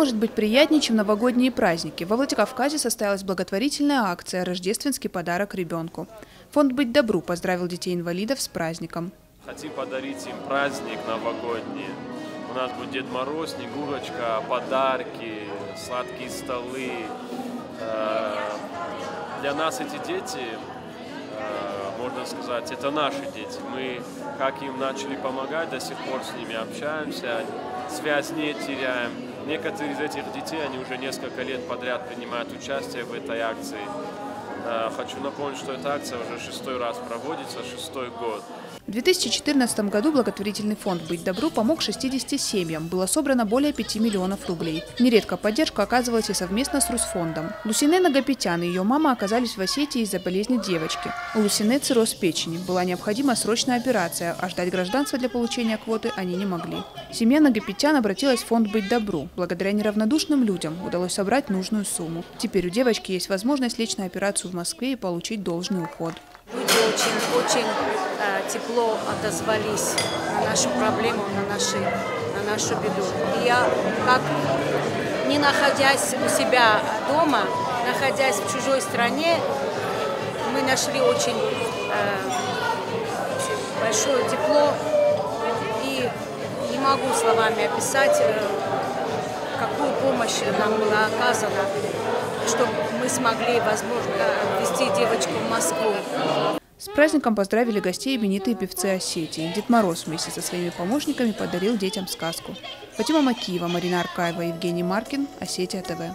может быть приятнее, чем новогодние праздники? Во Владикавказе состоялась благотворительная акция «Рождественский подарок ребенку». Фонд «Быть добру» поздравил детей-инвалидов с праздником. Хотим подарить им праздник новогодний. У нас будет Дед Мороз, Снегурочка, подарки, сладкие столы. Для нас эти дети, можно сказать, это наши дети. Мы, как им начали помогать, до сих пор с ними общаемся, связь не теряем. Некоторые из этих детей, они уже несколько лет подряд принимают участие в этой акции. Хочу напомнить, что эта акция уже 6-й раз проводится, 6-й год. В 2014 году благотворительный фонд «Быть добру» помог 60 семьям. Было собрано более 5 миллионов рублей. Нередко поддержку оказывалась и совместно с Русфондом. Лусине Нагопетян и ее мама оказались в Осетии из-за болезни девочки. У Лусине цирроз печени. Была необходима срочная операция, а ждать гражданства для получения квоты они не могли. Семья Нагопетян обратилась в фонд «Быть добру». Благодаря неравнодушным людям удалось собрать нужную сумму. Теперь у девочки есть возможность лечь на операцию в Москве и получить должный уход. Люди очень тепло отозвались на нашу проблему, на нашу беду. И я, как не находясь у себя дома, находясь в чужой стране, мы нашли очень большое тепло. И не могу словами описать, какую помощь нам была оказана, чтобы мы смогли, возможно, везти девочку в Москву. С праздником поздравили гостей именитые певцы Осетии. Дед Мороз вместе со своими помощниками подарил детям сказку. Фатима Макиева, Марина Аркаева, Евгений Маркин, Осетия ТВ.